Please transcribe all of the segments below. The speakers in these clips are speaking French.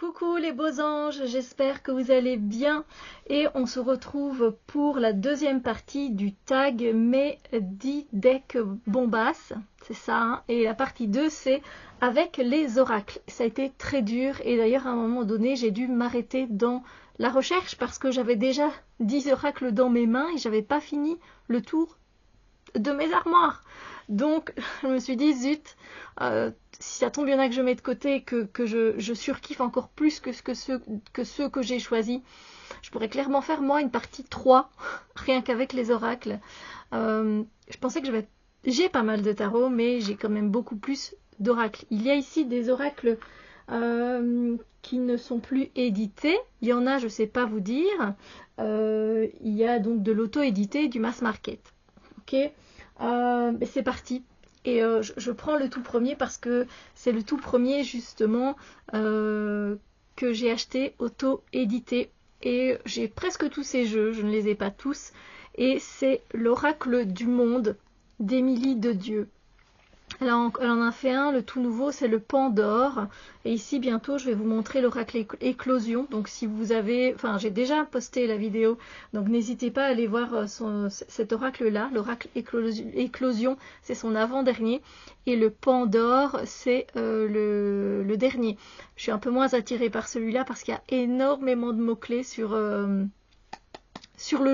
Coucou les beaux anges, j'espère que vous allez bien et on se retrouve pour la deuxième partie du tag mes 10 decks bombasses, c'est ça, hein. Et la partie 2 c'est avec les oracles. Ça a été très dur et d'ailleurs à un moment donné j'ai dû m'arrêter dans la recherche parce que j'avais déjà 10 oracles dans mes mains et j'avais pas fini le tour de mes armoires. Donc je me suis dit zut, si ça tombe, il y en a que je mets de côté et que je surkiffe encore plus que ceux que j'ai choisis. Je pourrais clairement faire moi une partie 3 rien qu'avec les oracles. Je pensais que j'ai pas mal de tarot, mais j'ai quand même beaucoup plus d'oracles. Il y a ici des oracles qui ne sont plus édités. Il y en a, je sais pas vous dire. Il y a donc de l'auto-édité et du mass market. Ok, c'est parti. Et je prends le tout premier parce que c'est le tout premier justement que j'ai acheté auto-édité. Et j'ai presque tous ces jeux, je ne les ai pas tous. Et c'est l'Oracle du Monde d'Émilie de Dieu. Elle en a fait un, le tout nouveau, c'est le Pandore. Et ici, bientôt, je vais vous montrer l'oracle éclosion. Donc, si vous avez... Enfin, j'ai déjà posté la vidéo. Donc, n'hésitez pas à aller voir cet oracle-là. L'oracle éclosion, c'est son avant-dernier. Et le Pandore, c'est le dernier. Je suis un peu moins attirée par celui-là parce qu'il y a énormément de mots-clés sur le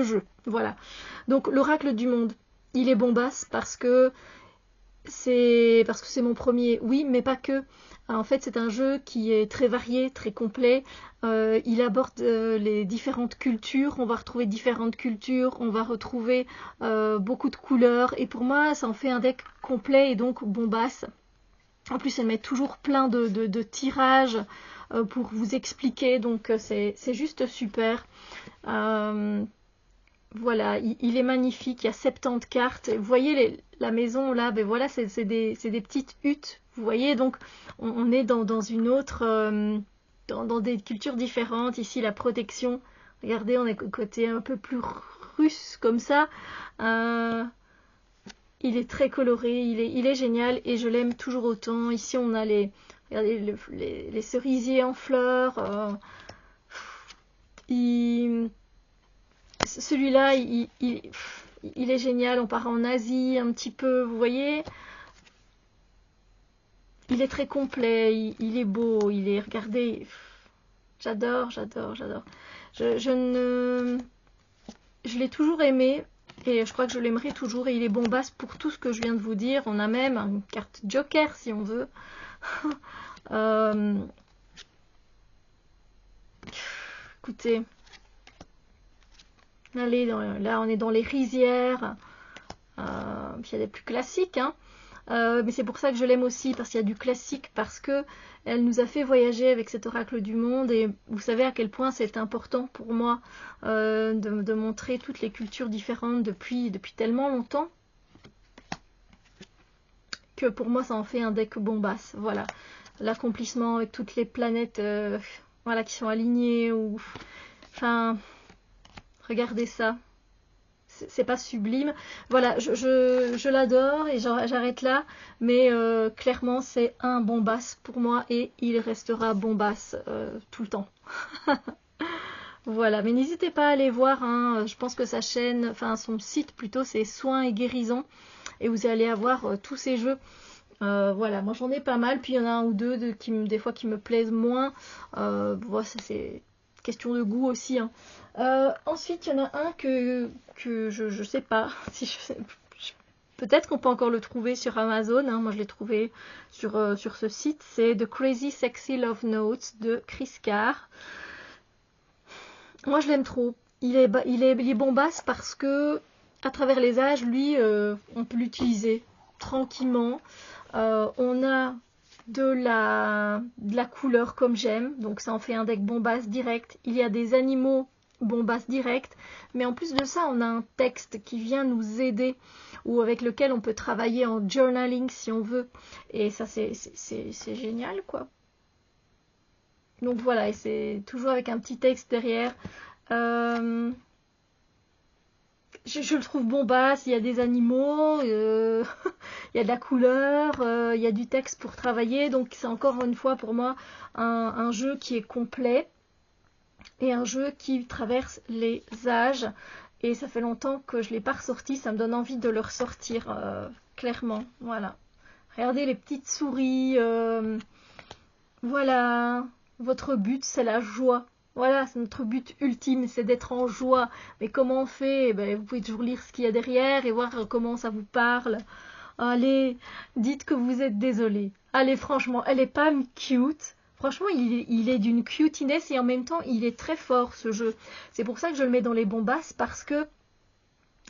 jeu. Voilà. Donc, l'oracle du monde, il est bombasse parce que c'est mon premier, oui, mais pas que. En fait, c'est un jeu qui est très varié, très complet. Il aborde les différentes cultures. On va retrouver différentes cultures. On va retrouver beaucoup de couleurs. Et pour moi, ça en fait un deck complet et donc bombasse. En plus, elle met toujours plein de tirages pour vous expliquer. Donc, c'est juste super. Voilà, il est magnifique, il y a 70 cartes. Vous voyez la maison là, ben voilà, c'est des petites huttes. Vous voyez, donc on est dans une autre, dans des cultures différentes. Ici, la protection. Regardez, on est côté un peu plus russe comme ça. Il est très coloré, il est génial et je l'aime toujours autant. Ici, on a regardez, les cerisiers en fleurs. Celui-là, il est génial. On part en Asie un petit peu, vous voyez. Il est très complet, il est beau, regardez, j'adore. Je l'ai toujours aimé et je crois que je l'aimerai toujours et il est bombasse pour tout ce que je viens de vous dire. On a même une carte Joker si on veut. Écoutez. Allez, là on est dans les rizières. Puis il y a des plus classiques, hein. Mais c'est pour ça que je l'aime aussi, parce qu'il y a du classique, parce que elle nous a fait voyager avec cet oracle du monde, et vous savez à quel point c'est important pour moi de montrer toutes les cultures différentes depuis tellement longtemps, que pour moi ça en fait un deck bombasse. Voilà, l'accomplissement avec toutes les planètes voilà, qui sont alignées, ou... Enfin, regardez ça. C'est pas sublime. Voilà, je l'adore et j'arrête là. Mais clairement, c'est un bombasse pour moi et il restera bombasse tout le temps. Voilà, mais n'hésitez pas à aller voir. Hein, je pense que sa chaîne, enfin son site plutôt, c'est Soins et Guérison. Et vous allez avoir tous ces jeux. Voilà, moi j'en ai pas mal. Puis il y en a un ou deux des fois qui me plaisent moins. Voilà, c'est question de goût aussi. Hein. Ensuite, il y en a un que je sais pas si peut-être qu'on peut encore le trouver sur Amazon. Hein. Moi, je l'ai trouvé sur ce site. C'est The Crazy Sexy Love Notes de Chris Carr. Moi, je l'aime trop. Il est bombasse parce que à travers les âges, lui, on peut l'utiliser tranquillement. On a de la couleur comme j'aime, donc ça en fait un deck bombasse direct. Il y a des animaux bombasse direct, mais en plus de ça on a un texte qui vient nous aider ou avec lequel on peut travailler en journaling si on veut, et ça c'est génial quoi. Donc voilà, et c'est toujours avec un petit texte derrière. je le trouve bombasse, il y a des animaux, il y a de la couleur, il y a du texte pour travailler, donc c'est encore une fois pour moi un jeu qui est complet et un jeu qui traverse les âges. Et ça fait longtemps que je ne l'ai pas ressorti, ça me donne envie de le ressortir, clairement. Voilà. Regardez les petites souris, voilà. Votre but, c'est la joie. Voilà, c'est notre but ultime, c'est d'être en joie. Mais comment on fait? Ben, vous pouvez toujours lire ce qu'il y a derrière et voir comment ça vous parle. Allez, dites que vous êtes désolé. Allez, franchement, elle est pas cute. Franchement, il est d'une cutiness et en même temps, il est très fort ce jeu. C'est pour ça que je le mets dans les bombasses parce que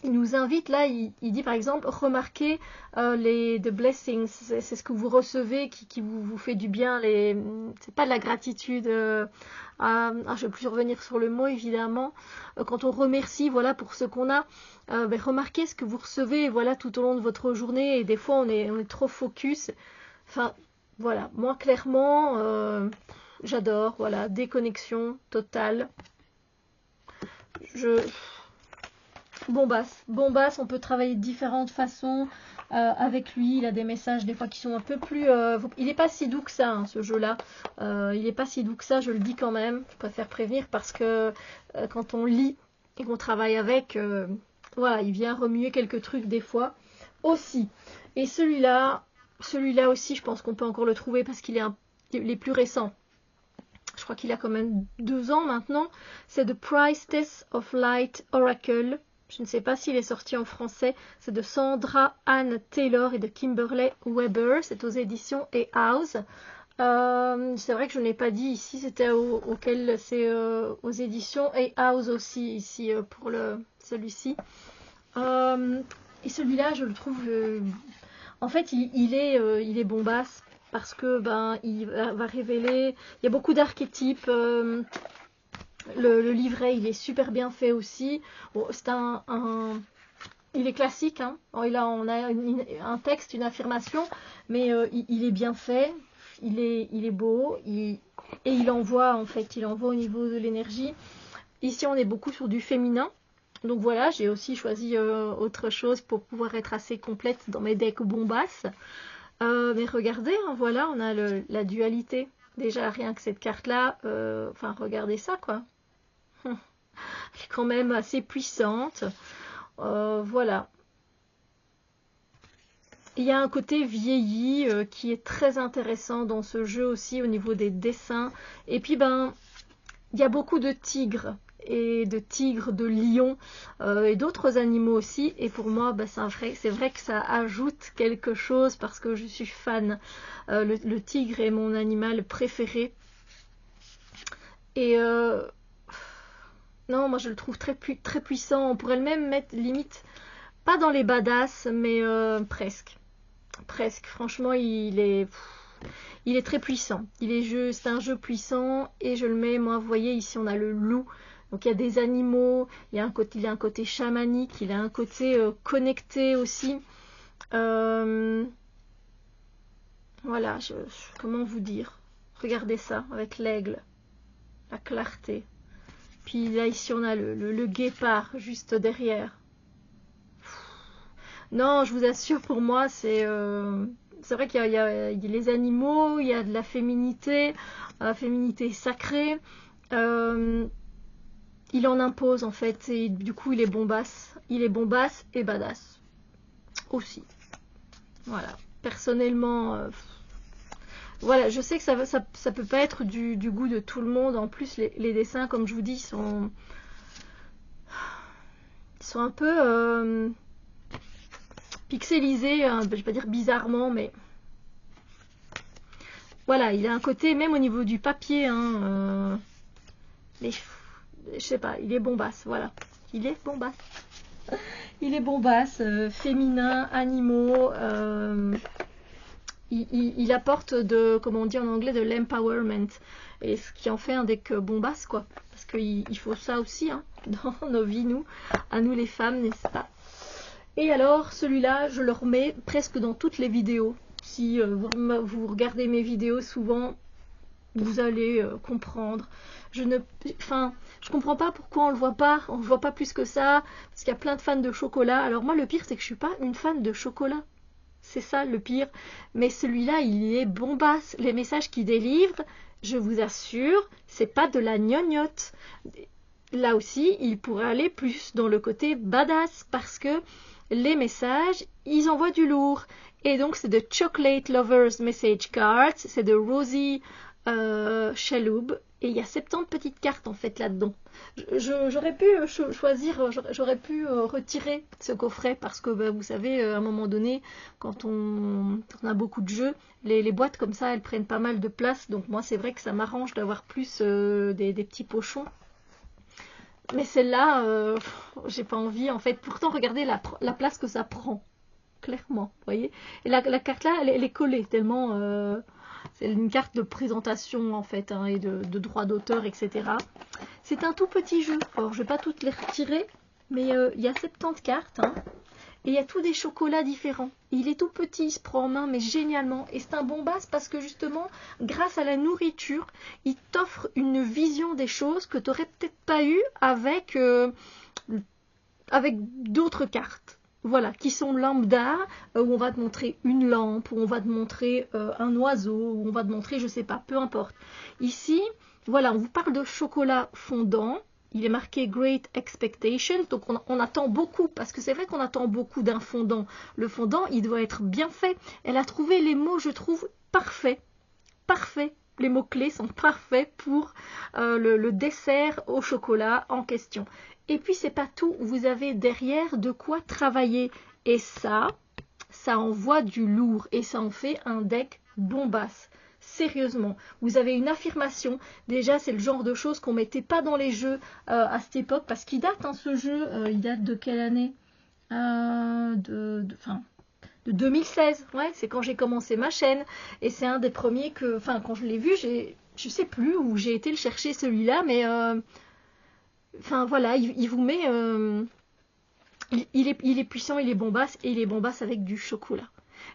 il nous invite là, il dit par exemple, remarquez the blessings, c'est ce que vous recevez qui vous fait du bien. C'est pas de la gratitude. Je ne vais plus revenir sur le mot évidemment. Quand on remercie, voilà, pour ce qu'on a, ben, remarquez ce que vous recevez, voilà, tout au long de votre journée. Et des fois, on est trop focus. Enfin, voilà, moi clairement, j'adore. Voilà, déconnexion totale. Bombasse, on peut travailler de différentes façons avec lui. Il a des messages des fois qui sont un peu plus... il n'est pas si doux que ça, hein, ce jeu-là. Il n'est pas si doux que ça, je le dis quand même. Je préfère prévenir parce que quand on lit et qu'on travaille avec, voilà, il vient remuer quelques trucs des fois aussi. Et celui-là aussi, je pense qu'on peut encore le trouver parce qu'il est plus récent. Je crois qu'il a quand même 2 ans maintenant. C'est The Price Test of Light Oracle. Je ne sais pas s'il est sorti en français. C'est de Sandra Anne Taylor et de Kimberly Weber. C'est aux éditions House. C'est vrai que je n'ai pas dit ici. C'était auquel c'est aux éditions House aussi ici pour celui-ci. Et celui-là, je le trouve. En fait, il est bombasse parce que il va révéler. Il y a beaucoup d'archétypes. Le livret, il est super bien fait aussi. Bon, c'est il est classique, hein. On a un texte, une affirmation, mais il est bien fait. Il est beau. Et il envoie, en fait, au niveau de l'énergie. Ici, on est beaucoup sur du féminin. Donc voilà, j'ai aussi choisi autre chose pour pouvoir être assez complète dans mes decks bombasses. Mais regardez, hein, voilà, on a la dualité. Déjà, rien que cette carte-là, enfin, regardez ça, quoi. Elle est quand même assez puissante. Voilà. Il y a un côté vieilli qui est très intéressant dans ce jeu aussi au niveau des dessins. Et puis, il y a beaucoup de tigres. De lions et d'autres animaux aussi. Et pour moi, c'est vrai que ça ajoute quelque chose parce que je suis fan. Le tigre est mon animal préféré. Et non, moi je le trouve très puissant. On pourrait le même mettre limite, pas dans les badass, mais presque. Presque. Franchement, il est très puissant. C'est un jeu puissant et je le mets, moi, vous voyez, ici on a le loup. Donc il y a des animaux, il a un côté chamanique, il a un côté connecté aussi. Voilà, comment vous dire? Regardez ça avec l'aigle, la clarté. Puis là ici on a le guépard juste derrière. Non, je vous assure, pour moi c'est vrai qu'il y a les animaux, il y a de la féminité sacrée. Il en impose en fait et du coup il est bombasse et badass aussi. Voilà, personnellement voilà, je sais que ça peut pas être du goût de tout le monde. En plus les dessins, comme je vous dis, sont un peu pixelisés, hein, je vais pas dire bizarrement, mais voilà, il a un côté même au niveau du papier, hein, mais je sais pas, il est bombasse, voilà. Il est bombasse. Il est bombasse, féminin, animaux. Il apporte comment on dit en anglais, de l'empowerment. Et ce qui en fait un deck bombasse, quoi. Parce qu'il faut ça aussi, hein, dans nos vies, à nous les femmes, n'est-ce pas? Et alors, celui-là, je le remets presque dans toutes les vidéos. Si vous regardez mes vidéos souvent, vous allez comprendre. Enfin, je comprends pas pourquoi on le voit pas plus que ça, parce qu'il y a plein de fans de chocolat. Alors moi, le pire, c'est que je suis pas une fan de chocolat. C'est ça le pire. Mais celui-là, il est bombasse. Les messages qu'il délivre, je vous assure, c'est pas de la gnognotte. Là aussi, il pourrait aller plus dans le côté badass, parce que les messages, ils envoient du lourd. Et donc, c'est de Chocolate Lovers Message Cards, c'est de Rosie Chaloub, et il y a 70 petites cartes en fait là-dedans. J'aurais pu choisir, j'aurais pu retirer ce coffret parce que vous savez, à un moment donné, quand on a beaucoup de jeux, les boîtes comme ça, elles prennent pas mal de place. Donc moi, c'est vrai que ça m'arrange d'avoir plus des petits pochons. Mais celle-là, j'ai pas envie en fait. Pourtant, regardez la place que ça prend, clairement, vous voyez. Et la carte là, elle est collée tellement. C'est une carte de présentation en fait, hein, et de droit d'auteur, etc. C'est un tout petit jeu. Alors, je vais pas toutes les retirer, mais il y a 70 cartes, hein, et il y a tous des chocolats différents. Il est tout petit, il se prend en main, mais génialement. Et c'est un bombasse parce que justement, grâce à la nourriture, il t'offre une vision des choses que tu n'aurais peut-être pas eu avec d'autres cartes. Voilà, qui sont lambda, où on va te montrer une lampe, où on va te montrer un oiseau, où on va te montrer, je sais pas, peu importe. Ici, voilà, on vous parle de chocolat fondant. Il est marqué Great Expectations, donc on attend beaucoup, parce que c'est vrai qu'on attend beaucoup d'un fondant. Le fondant, il doit être bien fait. Elle a trouvé les mots, je trouve, parfaits. Parfaits. Les mots-clés sont parfaits pour le dessert au chocolat en question. Et puis, c'est pas tout. Vous avez derrière de quoi travailler. Et ça envoie du lourd. Et ça en fait un deck bombasse. Sérieusement. Vous avez une affirmation. Déjà, c'est le genre de choses qu'on mettait pas dans les jeux à cette époque. Parce qu'il date, hein, ce jeu. Il date de quelle année de 2016, ouais, c'est quand j'ai commencé ma chaîne, et c'est un des premiers que, enfin, quand je l'ai vu, je sais plus où j'ai été le chercher celui-là, mais enfin voilà, il vous met, il est puissant, il est bombasse, et il est bombasse avec du chocolat.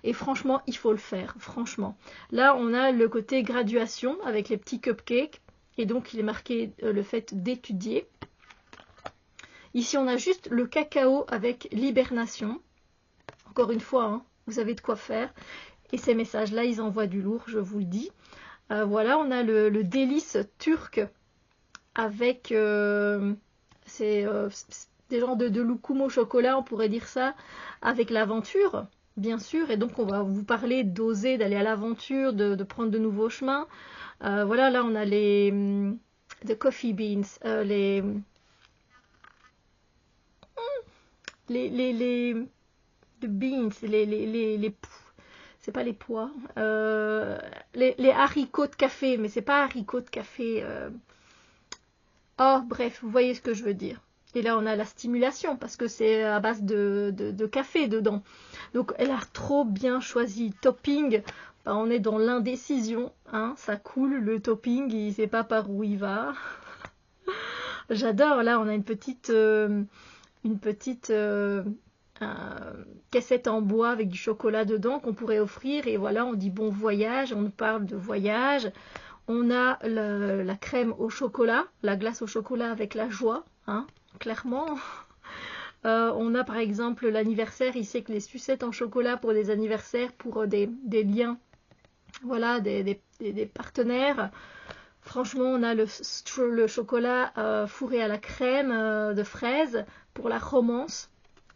Et franchement, il faut le faire, franchement. Là, on a le côté graduation avec les petits cupcakes, et donc il est marqué le fait d'étudier. Ici, on a juste le cacao avec l'hibernation. Encore une fois, hein, vous avez de quoi faire. Et ces messages-là, ils envoient du lourd, je vous le dis. Voilà, on a le délice turc avec c'est des genres de loukoum au chocolat, on pourrait dire ça, avec l'aventure, bien sûr. Et donc, on va vous parler d'oser, d'aller à l'aventure, de prendre de nouveaux chemins. Voilà, là, on a les coffee beans, les beans, c'est pas les pois, les haricots de café, mais c'est pas haricots de café. Oh, bref, vous voyez ce que je veux dire. Et là, on a la stimulation parce que c'est à base de café dedans. Donc, elle a trop bien choisi. Topping, on est dans l'indécision, hein, ça coule, le topping, il sait pas par où il va. J'adore. Là, on a une petite cassette en bois avec du chocolat dedans qu'on pourrait offrir, et voilà, on dit bon voyage, on parle de voyage. On a la crème au chocolat, la glace au chocolat avec la joie, hein, clairement. On a par exemple l'anniversaire, il sait que les sucettes en chocolat pour des anniversaires, pour des liens, voilà, des partenaires. Franchement, on a le chocolat fourré à la crème de fraise pour la romance.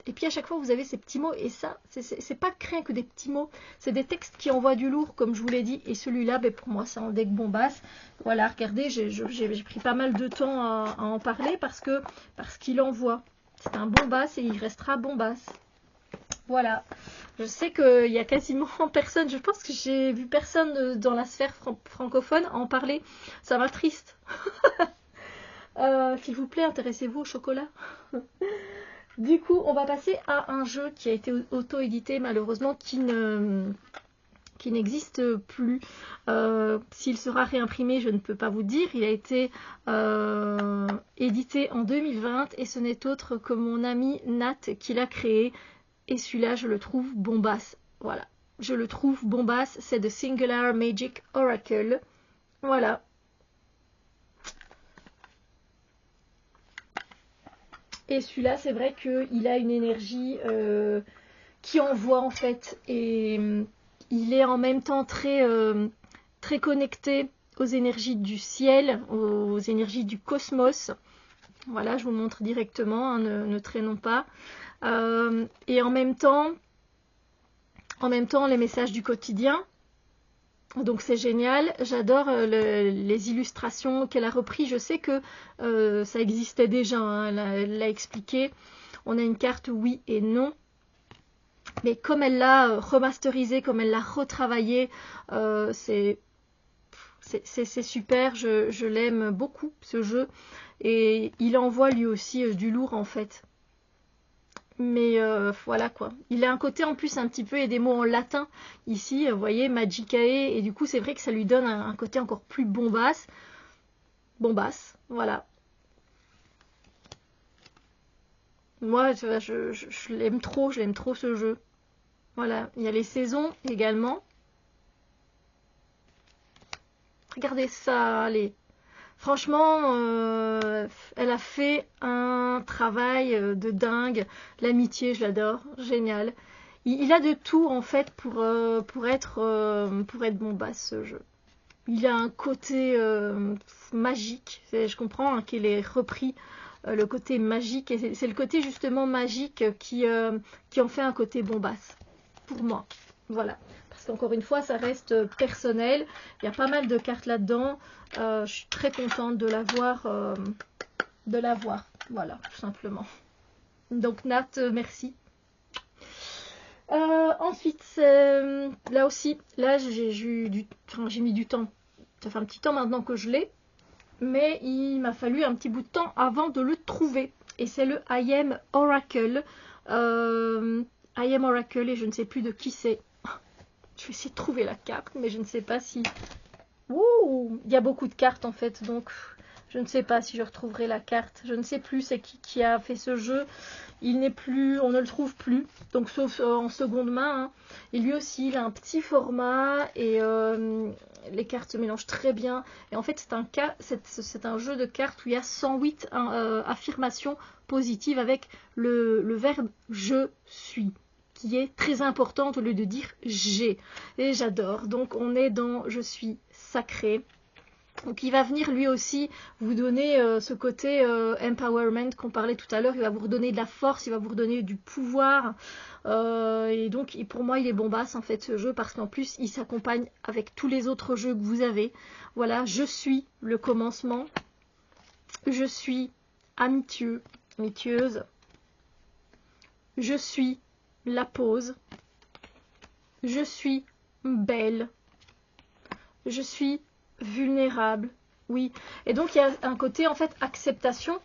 Et puis à chaque fois, vous avez ces petits mots. Et ça, c'est pas rien que des petits mots. C'est des textes qui envoient du lourd, comme je vous l'ai dit. Et celui-là, pour moi, c'est en deck bombasse. Voilà, regardez, j'ai pris pas mal de temps à en parler parce qu'il envoie. C'est un bombasse et il restera bombasse. Voilà. Je sais qu'il y a quasiment personne. Je pense que j'ai vu personne dans la sphère francophone en parler. Ça m'attriste. S'il vous plaît, intéressez-vous au chocolat. Du coup, on va passer à un jeu qui a été auto-édité, malheureusement, qui n'existe plus. S'il sera réimprimé, je ne peux pas vous dire. Il a été édité en 2020 et ce n'est autre que mon ami Nat qui l'a créé. Et celui-là, je le trouve bombasse. Voilà, je le trouve bombasse. C'est The Singular Magic Oracle. Voilà. Et celui-là, c'est vrai qu'il a une énergie qui envoie en fait. Et il est en même temps très connecté aux énergies du ciel, aux énergies du cosmos. Voilà, je vous montre directement, hein, ne traînons pas. Et en même temps, les messages du quotidien. Donc c'est génial, j'adore les illustrations qu'elle a repris. Je sais que ça existait déjà, hein, elle l'a expliqué. On a une carte oui et non. Mais comme elle l'a remasterisé, comme elle l'a retravaillé, c'est super. Je l'aime beaucoup, ce jeu. Et il envoie lui aussi du lourd en fait. Mais voilà quoi. Il a un côté en plus un petit peu, il y a des mots en latin ici, vous voyez, Magicae, et du coup c'est vrai que ça lui donne un côté encore plus bombasse. Bombasse, voilà. Moi je l'aime trop, ce jeu. Voilà, il y a les saisons également. Regardez ça, allez. Franchement, elle a fait un travail de dingue. L'amitié, je l'adore, génial. Il a de tout en fait pour être bombasse ce jeu. Il a un côté magique. Je comprends hein, qu'il ait repris le côté magique et c'est le côté justement magique qui en fait un côté bombasse pour moi. Voilà. Parce qu'encore une fois, ça reste personnel. Il y a pas mal de cartes là-dedans. Je suis très contente de l'avoir. Voilà, tout simplement. Donc Nat, merci. Ensuite, là aussi, là j'ai mis du temps. Ça fait un petit temps maintenant que je l'ai, mais il m'a fallu un petit bout de temps avant de le trouver. Et c'est le I Am Oracle. I Am Oracle et je ne sais plus de qui c'est. Je vais essayer de trouver la carte, mais je ne sais pas si... Ouh, il y a beaucoup de cartes en fait, donc je ne sais pas si je retrouverai la carte. Je ne sais plus c'est qui a fait ce jeu. Il n'est plus, on ne le trouve plus, donc sauf en seconde main. Hein. Et lui aussi, il a un petit format et les cartes se mélangent très bien. Et en fait, c'est un jeu de cartes où il y a 108 affirmations positives avec le verbe je suis, qui est très importante au lieu de dire j'ai. Et j'adore. Donc on est dans je suis sacré. Donc il va venir lui aussi vous donner ce côté empowerment qu'on parlait tout à l'heure. Il va vous redonner de la force, il va vous redonner du pouvoir. Et donc pour moi il est bombasse en fait ce jeu parce qu'en plus il s'accompagne avec tous les autres jeux que vous avez. Voilà, je suis le commencement. Je suis amitueuse. Je suis la pause. Je suis belle. Je suis vulnérable. Oui. Et donc il y a un côté en fait acceptation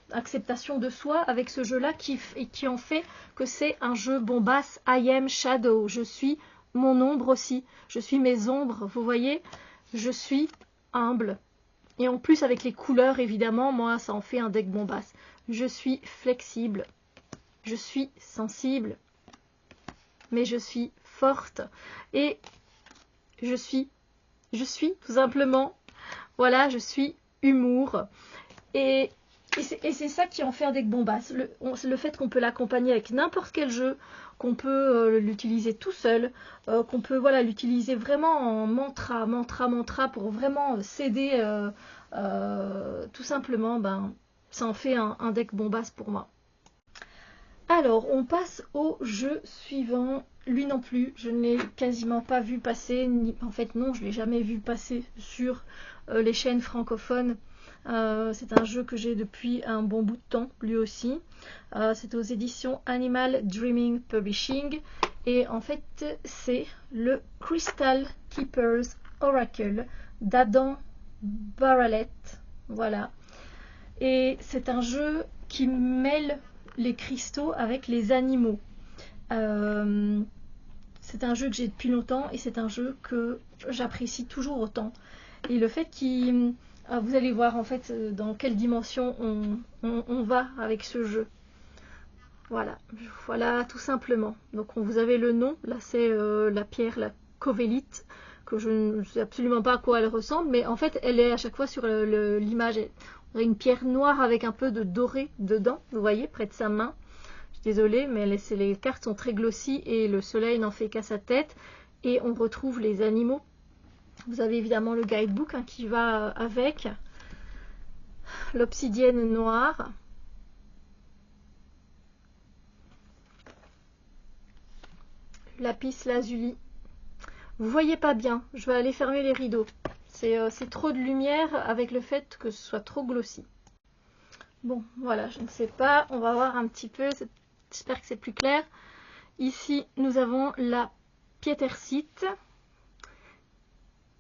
de soi avec ce jeu-là qui en fait que c'est un jeu bombasse. I am shadow. Je suis mon ombre aussi. Je suis mes ombres. Vous voyez, je suis humble. Et en plus avec les couleurs évidemment, moi ça en fait un deck bombasse. Je suis flexible. Je suis sensible. Mais je suis forte. Et je suis tout simplement, voilà, je suis humour. Et c'est ça qui en fait un deck bombasse. Le fait qu'on peut l'accompagner avec n'importe quel jeu, qu'on peut l'utiliser tout seul, qu'on peut voilà, l'utiliser vraiment en mantra pour vraiment s'aider tout simplement, ben, ça en fait un deck bombasse pour moi. Alors, on passe au jeu suivant. Lui non plus, je ne l'ai quasiment pas vu passer. En fait, non, je ne l'ai jamais vu passer sur les chaînes francophones. C'est un jeu que j'ai depuis un bon bout de temps, lui aussi. C'est aux éditions Animal Dreaming Publishing. Et en fait, c'est le Crystal Keepers Oracle d'Adam Barrett. Voilà. Et c'est un jeu qui mêle les cristaux avec les animaux. C'est un jeu que j'ai depuis longtemps et c'est un jeu que j'apprécie toujours autant. Et le fait qu'il... vous allez voir en fait dans quelle dimension on va avec ce jeu. Voilà tout simplement. Donc vous avez le nom, là c'est la pierre, la covélite que je ne sais absolument pas à quoi elle ressemble, mais en fait elle est à chaque fois sur l'image. On a une pierre noire avec un peu de doré dedans, vous voyez, près de sa main. Je suis désolée, mais les cartes sont très glossy et le soleil n'en fait qu'à sa tête. Et on retrouve les animaux. Vous avez évidemment le guidebook hein, qui va avec. L'obsidienne noire. Lapis lazuli. Vous voyez pas bien, je vais aller fermer les rideaux. C'est trop de lumière avec le fait que ce soit trop glossy. Bon, voilà, je ne sais pas, on va voir un petit peu, j'espère que c'est plus clair. Ici, nous avons la piétersite.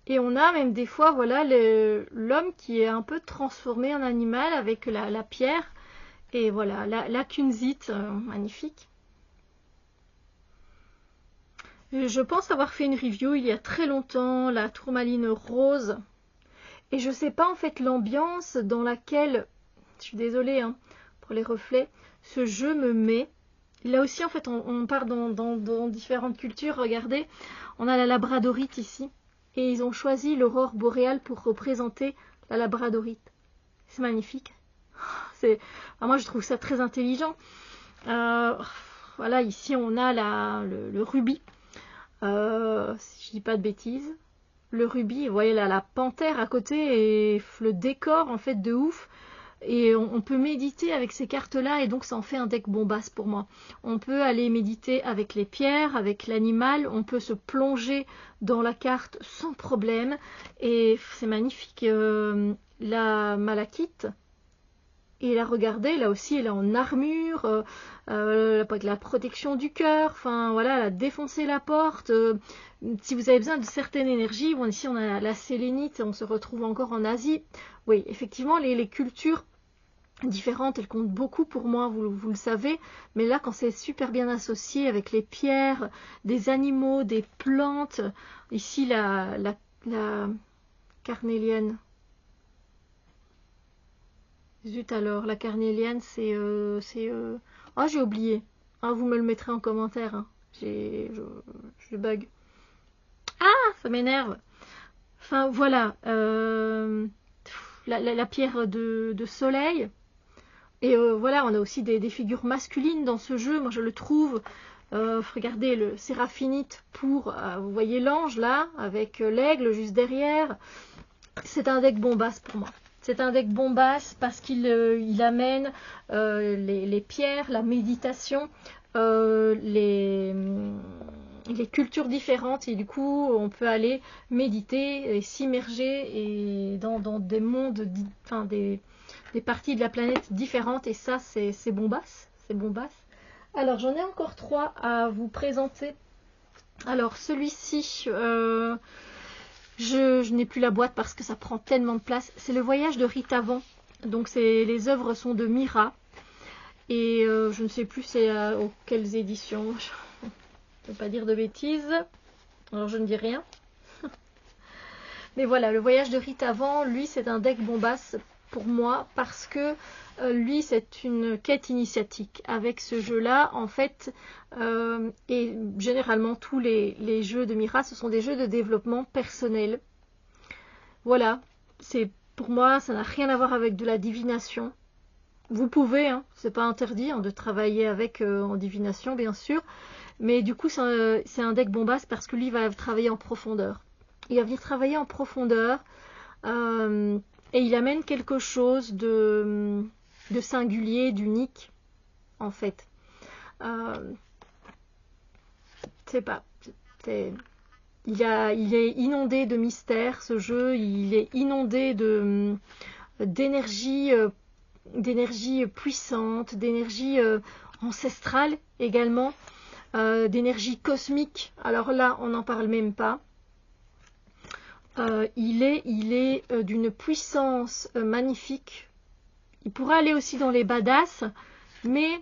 Et on a même des fois, voilà, l'homme qui est un peu transformé en animal avec la pierre. Et voilà, la kunzite, magnifique. Je pense avoir fait une review il y a très longtemps, la tourmaline rose. Et je sais pas en fait l'ambiance dans laquelle, je suis désolée hein, pour les reflets, ce jeu me met. Là aussi en fait on part dans différentes cultures, regardez, on a la labradorite ici. Et ils ont choisi l'aurore boréale pour représenter la labradorite. C'est magnifique. Moi je trouve ça très intelligent. Voilà, ici on a le rubis. Si je dis pas de bêtises. Le rubis, vous voyez là la panthère à côté et le décor en fait de ouf. Et on peut méditer avec ces cartes-là et donc ça en fait un deck bombasse pour moi. On peut aller méditer avec les pierres, avec l'animal, on peut se plonger dans la carte sans problème. Et c'est magnifique. La malachite, et la regardez, là aussi elle est en armure, la protection du cœur, enfin voilà, elle a défoncé la porte. Si vous avez besoin de certaines énergies, bon, ici on a la sélénite, on se retrouve encore en Asie. Oui, effectivement, les cultures différentes, elles comptent beaucoup pour moi, vous le savez, mais là quand c'est super bien associé avec les pierres, des animaux, des plantes, ici la carnélienne. Zut alors, la carnélienne c'est... Ah j'ai oublié, ah, vous me le mettrez en commentaire, hein. Je bug. Ah, ça m'énerve. Enfin voilà, la pierre de soleil. Et voilà, on a aussi des figures masculines dans ce jeu. Moi, je le trouve. Regardez le séraphinite pour, vous voyez l'ange là, avec l'aigle juste derrière. C'est un deck bombasse pour moi. C'est un deck bombasse parce qu'il amène les pierres, la méditation, les cultures différentes. Et du coup, on peut aller méditer et s'immerger dans des mondes, enfin des parties de la planète différentes, et ça c'est bombasse, c'est bombasse. Alors j'en ai encore 3 à vous présenter. Alors celui-ci, je n'ai plus la boîte parce que ça prend tellement de place. C'est le voyage de Ritavan. Donc les œuvres sont de Mira. Et je ne sais plus c'est quelles éditions. Je ne veux pas dire de bêtises. Alors je ne dis rien. Mais voilà, le voyage de Ritavan, lui c'est un deck bombasse pour moi parce que lui c'est une quête initiatique. Avec ce jeu là en fait, et généralement tous les jeux de Mira ce sont des jeux de développement personnel. Voilà, pour moi ça n'a rien à voir avec de la divination. Vous pouvez, hein, c'est pas interdit hein, de travailler avec en divination bien sûr, mais du coup c'est un deck bombasse parce que lui va travailler en profondeur. Il va venir travailler en profondeur et il amène quelque chose de singulier, d'unique, en fait. C'est pas... Il est inondé de mystères, ce jeu. Il est inondé d'énergie puissante, d'énergie ancestrale également, d'énergie cosmique. Alors là, on n'en parle même pas. Il est d'une puissance magnifique. Il pourrait aller aussi dans les badass, mais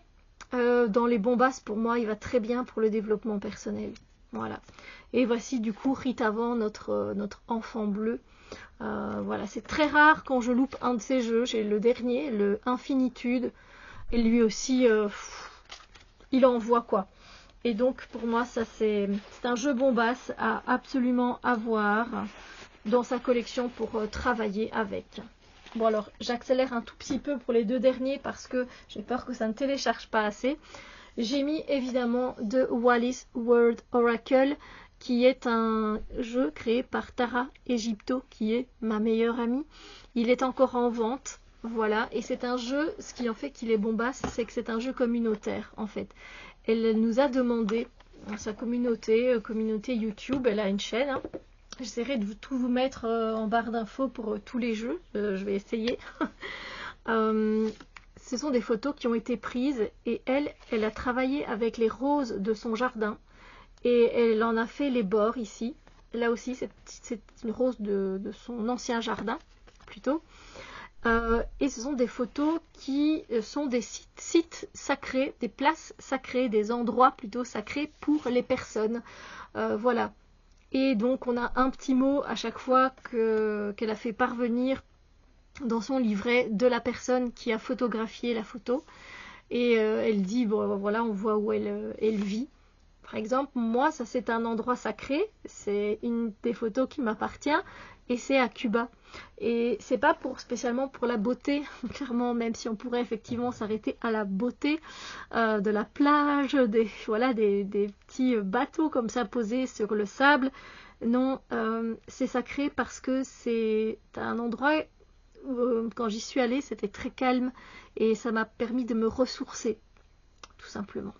dans les bombasses, pour moi, il va très bien pour le développement personnel. Voilà. Et voici du coup Ritavan, notre enfant bleu. Voilà, c'est très rare quand je loupe un de ces jeux. J'ai le dernier, le Infinitude. Et lui aussi, il envoie quoi. Et donc pour moi ça c'est un jeu bombasse à absolument avoir dans sa collection pour travailler avec. Bon alors j'accélère un tout petit peu pour les deux derniers parce que j'ai peur que ça ne télécharge pas assez. J'ai mis évidemment de Wallis Word Oracle qui est un jeu créé par Tara Egypto qui est ma meilleure amie. Il est encore en vente. Voilà, et c'est un jeu, ce qui en fait qu'il est bombasse, c'est que c'est un jeu communautaire en fait. Elle nous a demandé, dans sa communauté YouTube, elle a une chaîne, hein. J'essaierai de tout vous mettre en barre d'infos pour tous les jeux, je vais essayer. Ce sont des photos qui ont été prises et elle a travaillé avec les roses de son jardin et elle en a fait les bords ici. Là aussi, c'est une rose de son ancien jardin, plutôt. Et ce sont des photos qui sont des sites sacrés, des places sacrées, des endroits plutôt sacrés pour les personnes. Voilà. Et donc on a un petit mot à chaque fois qu'elle a fait parvenir dans son livret de la personne qui a photographié la photo. Et elle dit, bon voilà, on voit où elle vit. Par exemple, moi, ça c'est un endroit sacré, c'est une des photos qui m'appartient et c'est à Cuba. Et c'est pas spécialement pour la beauté, clairement, même si on pourrait effectivement s'arrêter à la beauté de la plage, des petits bateaux comme ça posés sur le sable. Non, c'est sacré parce que c'est un endroit où, quand j'y suis allée, c'était très calme et ça m'a permis de me ressourcer, tout simplement.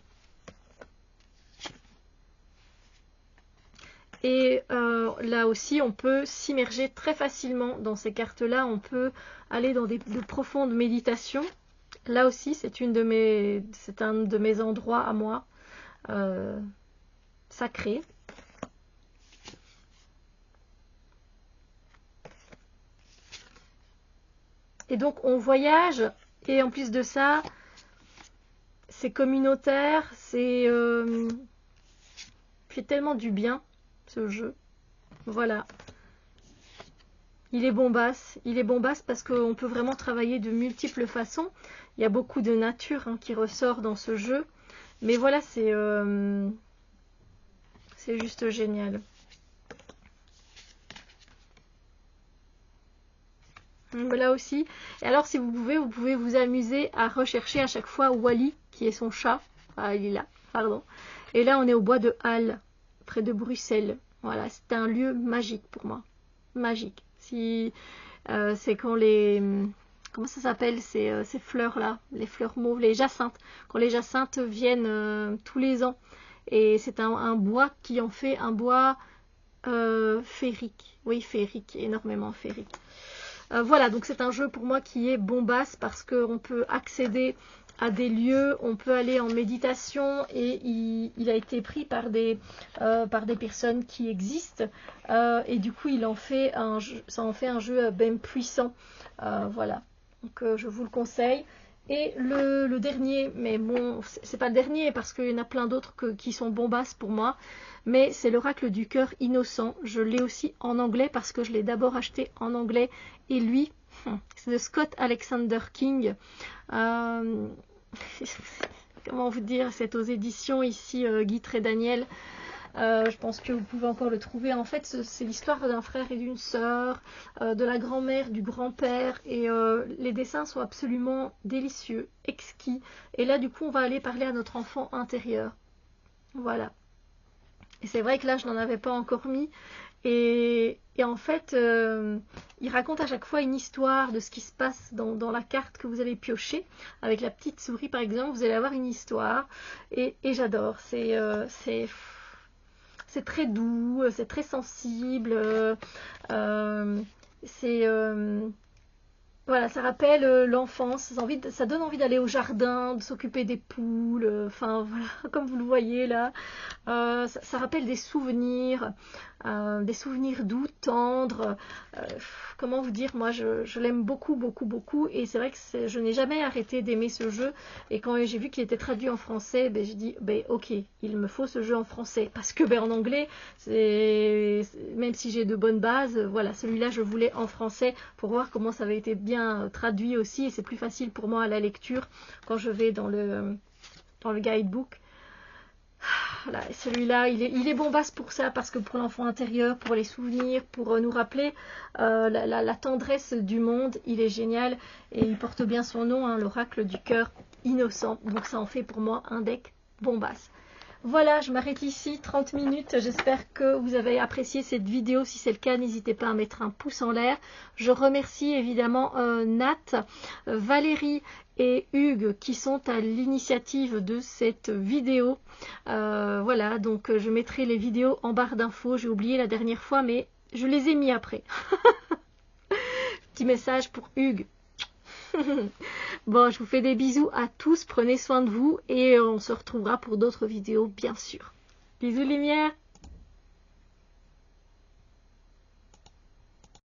Et là aussi, on peut s'immerger très facilement dans ces cartes-là. On peut aller dans de profondes méditations. Là aussi, c'est un de mes endroits à moi sacrés. Et donc, on voyage. Et en plus de ça, c'est communautaire. C'est fait tellement du bien, ce jeu. Voilà. Il est bombasse parce qu'on peut vraiment travailler de multiples façons. Il y a beaucoup de nature qui ressort dans ce jeu. Mais voilà, c'est juste génial. Voilà aussi. Et alors, si vous pouvez vous amuser à rechercher à chaque fois Wally, qui est son chat. Ah, il est là, pardon. Et là, on est au bois de Halle, près de Bruxelles. Voilà, c'est un lieu magique pour moi. Magique. Si c'est quand les... Comment ça s'appelle ces fleurs-là? Les fleurs mauves, les jacinthes. Quand les jacinthes viennent tous les ans. Et c'est un bois qui en fait un bois féerique. Oui, féerique, énormément féerique. Voilà, donc c'est un jeu pour moi qui est bombasse parce qu'on peut accéder à des lieux, on peut aller en méditation et il a été pris par des personnes qui existent et du coup ça en fait un jeu bien puissant. Voilà, donc je vous le conseille. Et le dernier, mais bon, c'est pas le dernier parce qu'il y en a plein d'autres qui sont bombasses pour moi, mais c'est l'Oracle du cœur innocent. Je l'ai aussi en anglais parce que je l'ai d'abord acheté en anglais et lui, c'est de Scott Alexander King. Comment vous dire, c'est aux éditions ici Guy Trédaniel. Je pense que vous pouvez encore le trouver. En fait, c'est l'histoire d'un frère et d'une sœur, de la grand-mère, du grand-père. Et les dessins sont absolument délicieux, exquis. Et là, du coup, on va aller parler à notre enfant intérieur. Voilà. Et c'est vrai que là, je n'en avais pas encore mis. Et en fait, il raconte à chaque fois une histoire de ce qui se passe dans la carte que vous allez piocher. Avec la petite souris, par exemple, vous allez avoir une histoire. Et j'adore. C'est très doux, c'est très sensible, voilà, ça rappelle l'enfance, ça donne envie d'aller au jardin, de s'occuper des poules, enfin voilà, comme vous le voyez là, ça rappelle des souvenirs doux, tendres. Comment vous dire, moi je l'aime beaucoup, beaucoup, beaucoup, et c'est vrai que je n'ai jamais arrêté d'aimer ce jeu, et quand j'ai vu qu'il était traduit en français, j'ai dit, ok, il me faut ce jeu en français, parce que en anglais, même si j'ai de bonnes bases, voilà, celui-là je voulais en français pour voir comment ça avait été bien traduit aussi, et c'est plus facile pour moi à la lecture quand je vais dans le guidebook. Voilà, celui-là, il est bombasse pour ça, parce que pour l'enfant intérieur, pour les souvenirs, pour nous rappeler la tendresse du monde, il est génial. Et il porte bien son nom, hein, l'oracle du cœur innocent. Donc ça en fait pour moi un deck bombasse. Voilà, je m'arrête ici, 30 minutes. J'espère que vous avez apprécié cette vidéo. Si c'est le cas, n'hésitez pas à mettre un pouce en l'air. Je remercie évidemment Nat, Valérie et Hugues qui sont à l'initiative de cette vidéo. Voilà, donc je mettrai les vidéos en barre d'infos. J'ai oublié la dernière fois, mais je les ai mis après. Petit message pour Hugues. Bon, je vous fais des bisous à tous, prenez soin de vous et on se retrouvera pour d'autres vidéos bien sûr. Bisous lumière.